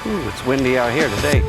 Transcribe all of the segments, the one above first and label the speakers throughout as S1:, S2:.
S1: Ooh, it's windy out here today.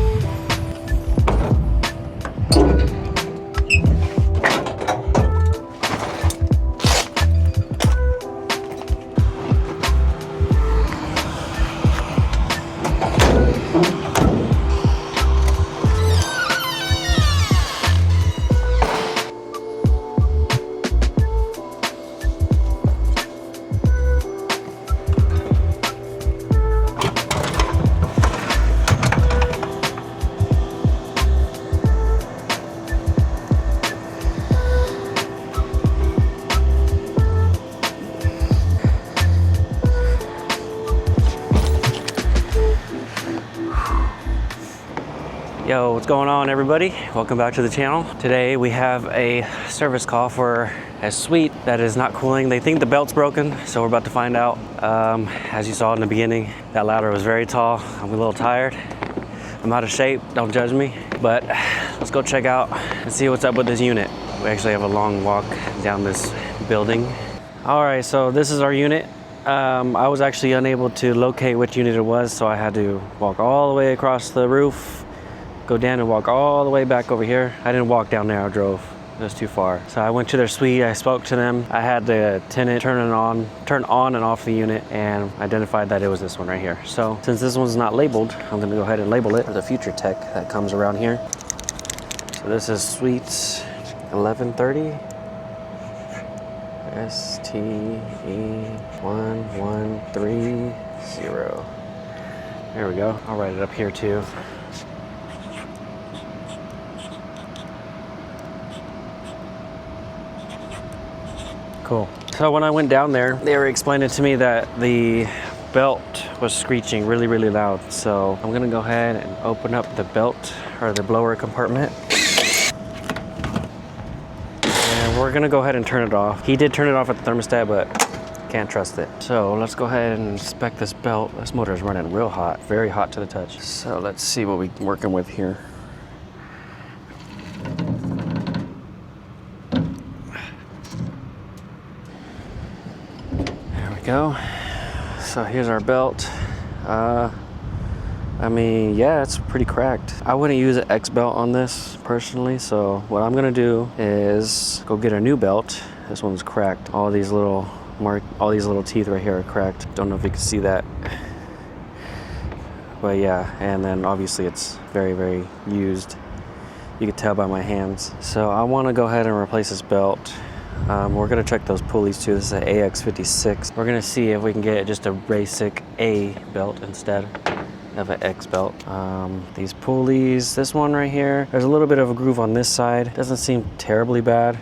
S1: Yo, what's going on everybody? Welcome back to the channel. Today we have a service call for a suite that is not cooling. They think the belt's broken, so we're about to find out. As you saw in the beginning, that ladder was very tall. I'm a little tired. I'm out of shape, don't judge me. But let's go check out and see what's up with this unit. We actually have a long walk down this building. All right, so this is our unit. I was actually unable to locate which unit it was, so I had to walk all the way across the roof, go down and walk all the way back over here. I didn't walk down there, I drove. It was too far. So I went to their suite, I spoke to them. I had the tenant turn on and off the unit and identified that it was this one right here. So since this one's not labeled, I'm gonna go ahead and label it for the future tech that comes around here. So this is suite 1130. STE1130. There we go. I'll write it up here too. Cool. So when I went down there, they were explaining to me that the belt was screeching really, really loud. So I'm gonna go ahead and open up the belt or the blower compartment. And we're gonna go ahead and turn it off. He did turn it off at the thermostat, but can't trust it. So let's go ahead and inspect this belt. This motor is running real hot, very hot to the touch. So let's see what we're working with here. Go. So here's our belt. I mean, yeah, it's pretty cracked. I wouldn't use an X belt on this personally, so what I'm gonna do is go get a new belt. This one's cracked. All these little teeth right here are cracked. Don't know if you can see that. But yeah, and then obviously it's very, very used. You can tell by my hands. So I wanna go ahead and replace this belt. We're gonna check those pulleys too. This is an AX56. We're gonna see if we can get just a basic A belt instead of an X belt. These pulleys, this one right here, there's a little bit of a groove on this side. Doesn't seem terribly bad,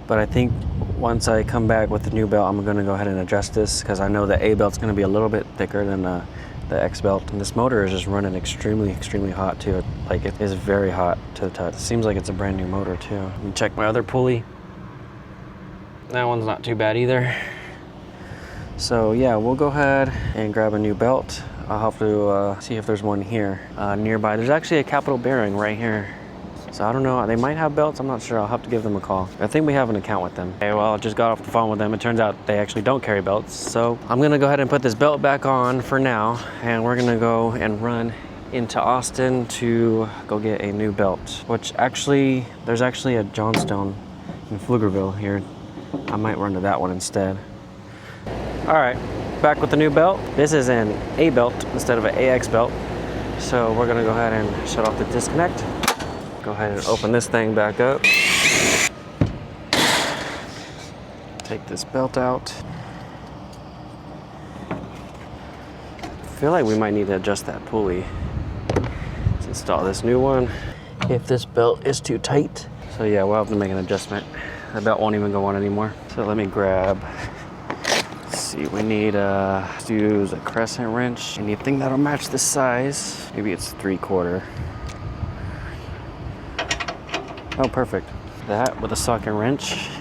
S1: but I think once I come back with the new belt, I'm gonna go ahead and adjust this because I know the A belt's gonna be a little bit thicker than the X belt. And this motor is just running extremely, extremely hot too. Like it is very hot to the touch. It seems like it's a brand new motor too. Let me check my other pulley. That one's not too bad either. So yeah, we'll go ahead and grab a new belt. I'll have to see if there's one here nearby. There's actually a Capital bearing right here. So I don't know, they might have belts, I'm not sure. I'll have to give them a call. I think we have an account with them. Okay, well, I just got off the phone with them. It turns out they actually don't carry belts. So I'm gonna go ahead and put this belt back on for now, and we're gonna go and run into Austin to go get a new belt, which actually, there's actually a Johnstone in Pflugerville here. I might run to that one instead. All right, back with the new belt. This is an A belt instead of an AX belt. So we're gonna go ahead and shut off the disconnect. Go ahead and open this thing back up. Take this belt out. I feel like we might need to adjust that pulley. Let's install this new one if this belt is too tight. So yeah, we'll have to make an adjustment. The belt won't even go on anymore. So let me grab, let's see, we need to use a crescent wrench. Anything that'll match the size. Maybe it's 3/4. Oh, perfect. That with a socket wrench.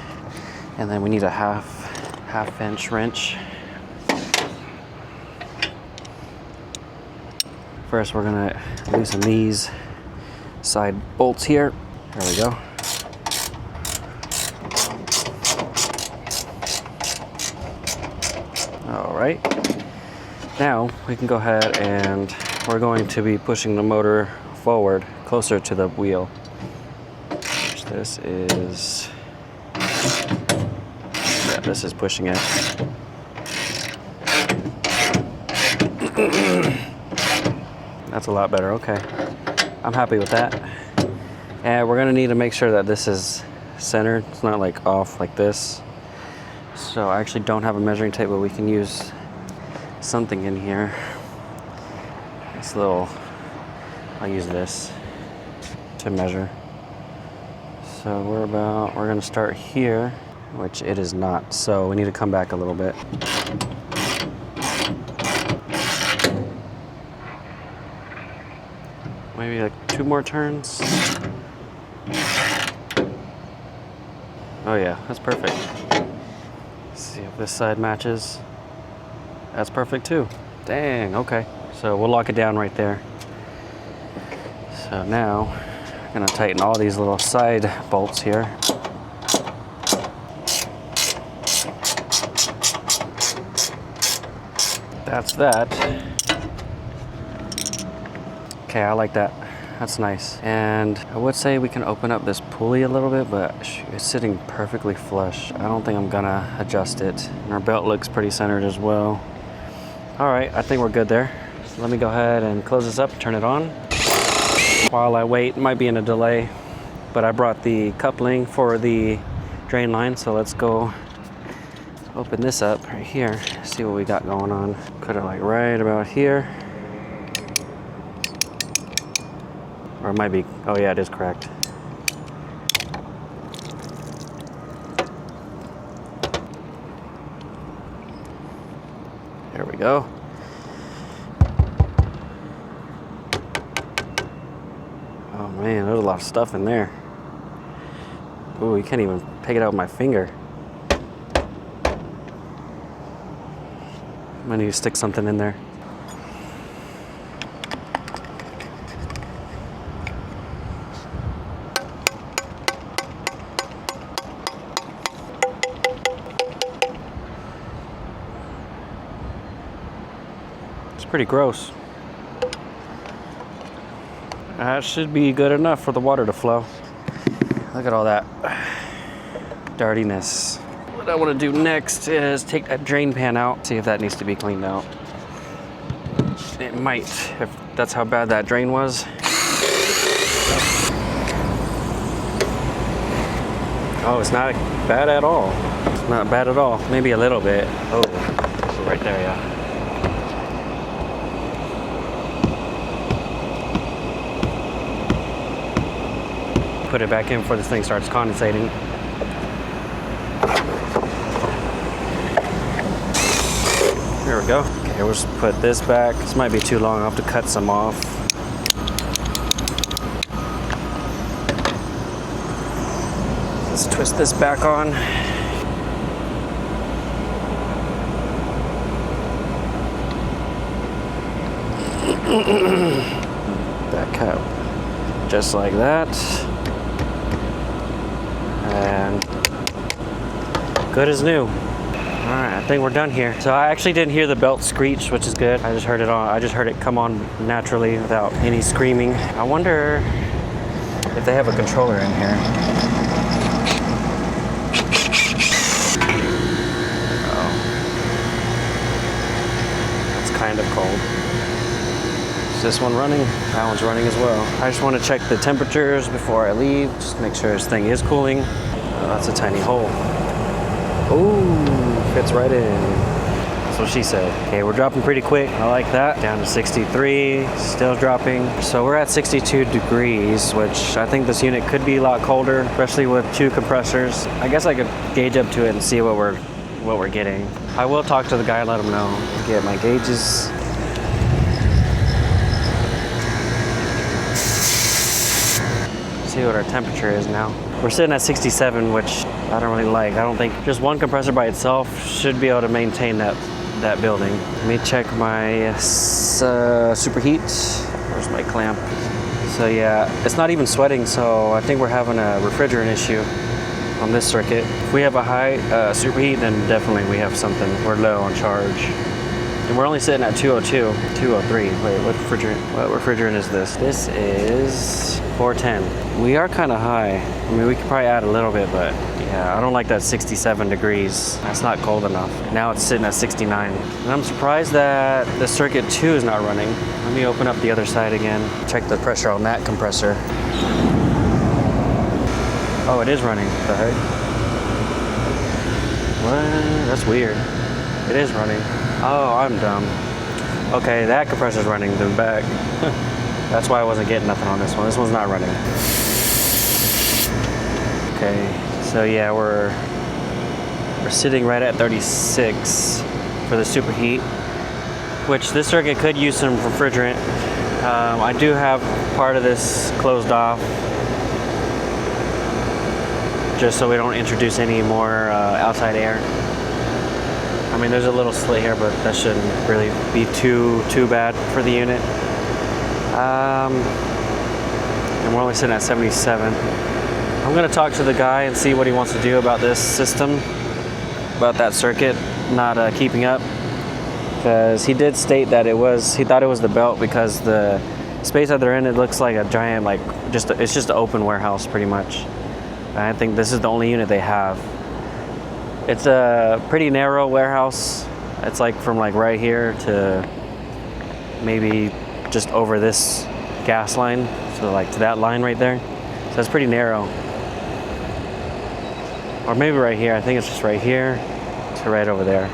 S1: And then we need a half inch wrench. First, we're gonna loosen these side bolts here. There we go. All right, now we can go ahead and we're going to be pushing the motor forward closer to the wheel. Which this is, yeah, this is pushing it. That's a lot better, okay. I'm happy with that. And we're gonna need to make sure that this is centered. It's not like off like this. So I actually don't have a measuring tape, but we can use something in here. This little, I'll use this to measure. So we're gonna start here, which it is not. So we need to come back a little bit. Maybe like 2 more turns. Oh yeah, that's perfect. Let's see if this side matches. That's perfect too. Dang, okay. So we'll lock it down right there. So now, I'm gonna tighten all these little side bolts here. That's that. Okay, I like that. That's nice. And I would say we can open up this pulley a little bit, but it's sitting perfectly flush. I don't think I'm gonna adjust it. And our belt looks pretty centered as well. All right, I think we're good there. So let me go ahead and close this up, turn it on. While I wait, it might be in a delay, but I brought the coupling for the drain line, so let's go open this up right here, see what we got going on. Put it like right about here. Or it might be, oh yeah, it is cracked. There we go. Oh man, there's a lot of stuff in there. Ooh, you can't even pick it out with my finger. I'm gonna need to stick something in there. It's pretty gross. That should be good enough for the water to flow. Look at all that dirtiness. What I want to do next is take that drain pan out, see if that needs to be cleaned out. It might, if that's how bad that drain was. Oh, it's not bad at all. It's not bad at all. Maybe a little bit. Oh, right there, yeah. Put it back in before this thing starts condensating. There we go. Okay, we'll just put this back. This might be too long. I'll have to cut some off. Let's twist this back on. Back up. Just like that. And good as new. All right, I think we're done here. So I actually didn't hear the belt screech, which is good. I just heard it on. I just heard it come on naturally without any screaming. I wonder if they have a controller in here. Oh, it's kind of cold. Is this one running? That one's running as well. I just want to check the temperatures before I leave. Just make sure this thing is cooling. Oh, that's a tiny hole. Ooh, fits right in. That's what she said. Okay, we're dropping pretty quick. I like that. Down to 63, still dropping. So we're at 62 degrees, which I think this unit could be a lot colder, especially with 2 compressors. I guess I could gauge up to it and see what we're getting. I will talk to the guy and let him know. Get my gauges. See what our temperature is now. We're sitting at 67, which I don't really like. I don't think just one compressor by itself should be able to maintain that building. Let me check my superheat. Where's my clamp? So yeah, it's not even sweating, so I think we're having a refrigerant issue on this circuit. If we have a high superheat, then definitely we have something. We're low on charge. And we're only sitting at 202, 203. Wait, what refrigerant is this? This is 410. We are kind of high. I mean, we could probably add a little bit, but yeah, I don't like that 67 degrees. That's not cold enough. Now it's sitting at 69. And I'm surprised that the circuit 2 is not running. Let me open up the other side again. Check the pressure on that compressor. Oh, it is running. What the heck? What? That's weird. It is running. Oh, I'm dumb. Okay, that compressor's running the back. That's why I wasn't getting nothing on this one. This one's not running. Okay, so yeah, we're sitting right at 36 for the superheat, which this circuit could use some refrigerant. I do have part of this closed off, just so we don't introduce any more outside air. I mean, there's a little slit here, but that shouldn't really be too bad for the unit. And we're only sitting at 77. I'm gonna talk to the guy and see what he wants to do about this system, about that circuit not keeping up. Because he did state that he thought it was the belt, because the space that they're in, it looks like a giant, it's just an open warehouse pretty much. And I think this is the only unit they have. It's a pretty narrow warehouse. It's like from like right here to maybe just over this gas line. So like to that line right there. So it's pretty narrow. Or maybe right here. I think it's just right here to right over there.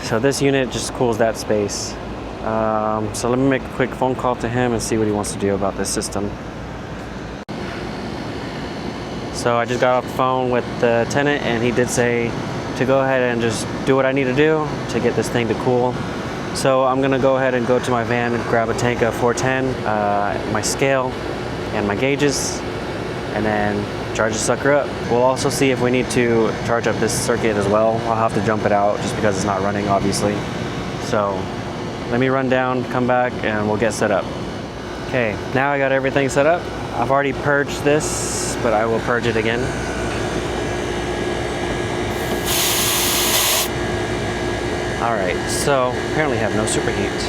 S1: So this unit just cools that space. So let me make a quick phone call to him and see what he wants to do about this system. So I just got off the phone with the tenant, and he did say to go ahead and just do what I need to do to get this thing to cool. So I'm gonna go ahead and go to my van and grab a tank of 410, my scale, and my gauges, and then charge the sucker up. We'll also see if we need to charge up this circuit as well. I'll have to jump it out just because it's not running, obviously. So let me run down, come back, and we'll get set up. Okay, now I got everything set up. I've already purged this, but I will purge it again. All right, so apparently have no superheat,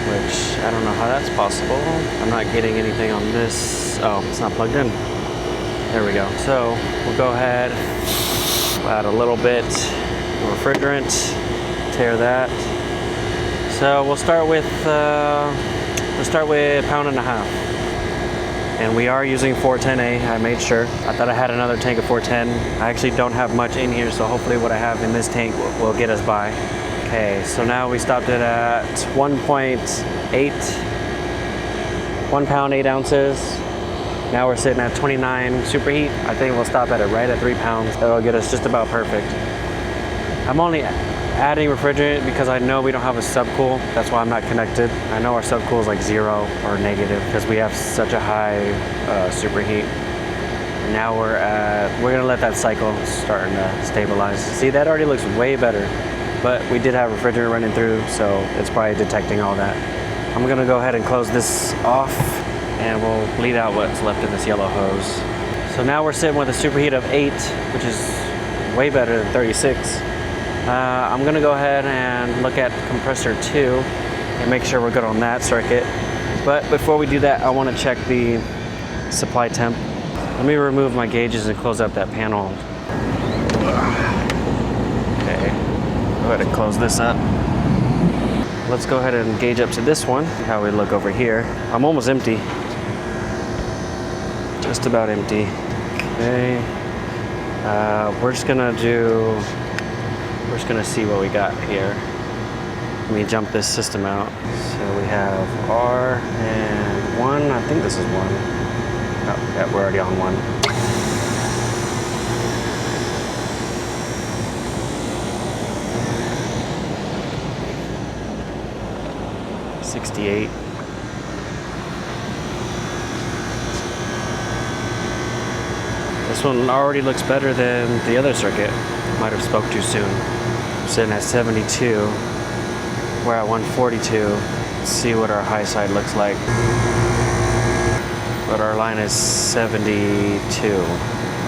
S1: which I don't know how that's possible. I'm not getting anything on this. Oh, it's not plugged in. There we go. So we'll go ahead, we'll add a little bit of refrigerant, tear that. So we'll start with a pound and a half. And we are using 410A, I made sure. I thought I had another tank of 410. I actually don't have much in here, so hopefully what I have in this tank will get us by. Okay, so now we stopped it at 1.8, 1 pound, 8 ounces. Now we're sitting at 29 superheat. I think we'll stop at it right at 3 pounds. That'll get us just about perfect. I'm only adding refrigerant because I know we don't have a subcool. That's why I'm not connected. I know our subcool is like 0 or negative because we have such a high superheat. And now we're gonna let that cycle starting to stabilize. See, that already looks way better, but we did have refrigerant running through, so it's probably detecting all that. I'm gonna go ahead and close this off, and we'll bleed out what's left in this yellow hose. So now we're sitting with a superheat of 8, which is way better than 36. I'm gonna go ahead and look at compressor 2 and make sure we're good on that circuit. But before we do that, I wanna check the supply temp. Let me remove my gauges and close up that panel. Okay, go ahead and close this up. Let's go ahead and gauge up to this one, how we look over here. I'm almost empty. Just about empty. Okay, we're just gonna see what we got here. Let me jump this system out. So we have R and 1. I think this is 1. Oh, yeah, we're already on 1. $68. This one already looks better than the other circuit. Might have spoke too soon. I'm sitting at 72. We're at 142. Let's see what our high side looks like. But our line is 72.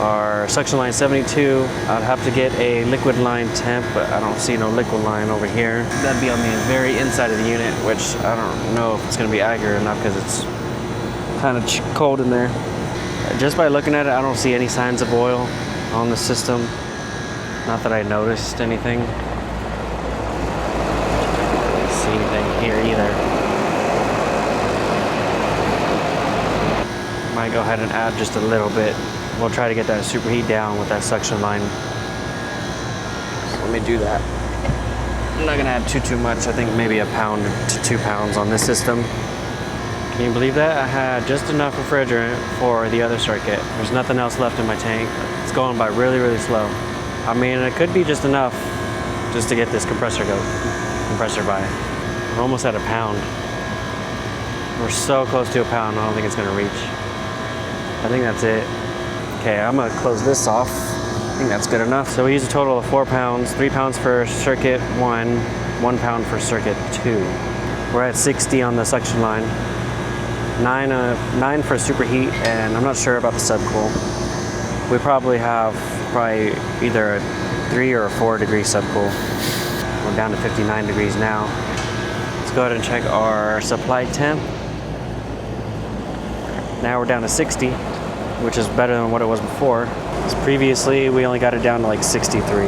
S1: our suction line 72. I'd have to get a liquid line temp, but I don't see no liquid line over here. That'd be on the very inside of the unit, which I don't know if it's gonna be accurate enough because it's kind of cold in there. Just by looking at it, I don't see any signs of oil on the system. Not that I noticed anything. I don't see anything here either. Might go ahead and add just a little bit. We'll try to get that superheat down with that suction line. So let me do that. I'm not gonna add too much. I think maybe 1 pound to 2 pounds on this system. Can you believe that? I had just enough refrigerant for the other circuit. There's nothing else left in my tank. It's going by really, really slow. I mean, it could be just enough just to get this compressor by. We're almost at 1 pound. We're so close to 1 pound, I don't think it's gonna reach. I think that's it. Okay, I'm gonna close this off. I think that's good enough. So we use a total of 4 pounds, 3 pounds for circuit 1, 1 pound for circuit 2. We're at 60 on the suction line. 9 for superheat, and I'm not sure about the subcool. We probably have either a 3 or a 4 degree subcool. We're down to 59 degrees now. Let's go ahead and check our supply temp. Now we're down to 60, which is better than what it was before. Because previously we only got it down to like 63.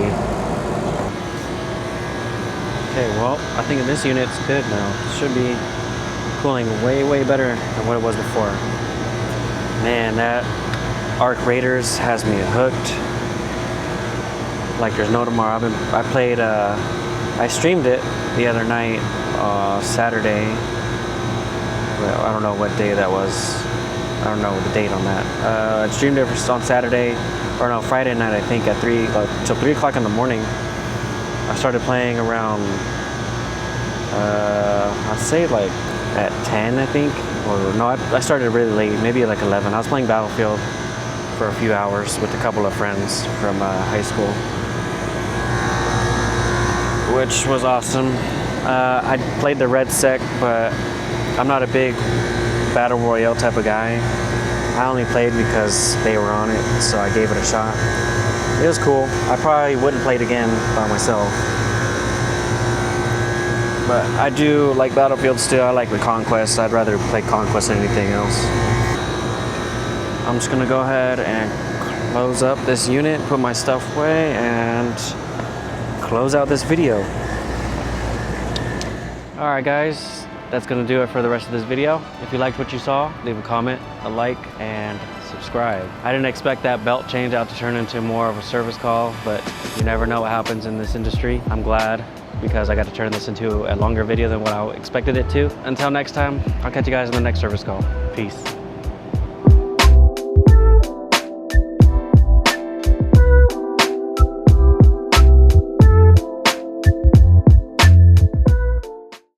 S1: Okay, well, I think in this unit it's good now. It should be cooling way, way better than what it was before. Man, that Arc Raiders has me hooked like there's no tomorrow. I streamed it the other night, Saturday. Well, I don't know what day that was. I don't know the date on that. I streamed it on Saturday, or no, Friday night, I think, at till 3 o'clock in the morning. I started playing around, I'd say like at 10, I think. Or no, I started really late, maybe like 11. I was playing Battlefield for a few hours with a couple of friends from high school, which was awesome. I played the red sec, but I'm not a big Battle Royale type of guy. I only played because they were on it, so I gave it a shot. It was cool. I probably wouldn't play it again by myself. But I do like Battlefield still. I like the Conquest. I'd rather play Conquest than anything else. I'm just gonna go ahead and close up this unit, put my stuff away, and close out this video. Alright guys, that's gonna do it for the rest of this video. If you liked what you saw, leave a comment, a like, and subscribe. I didn't expect that belt change out to turn into more of a service call, but you never know what happens in this industry. I'm glad because I got to turn this into a longer video than what I expected it to. Until next time, I'll catch you guys in the next service call. Peace.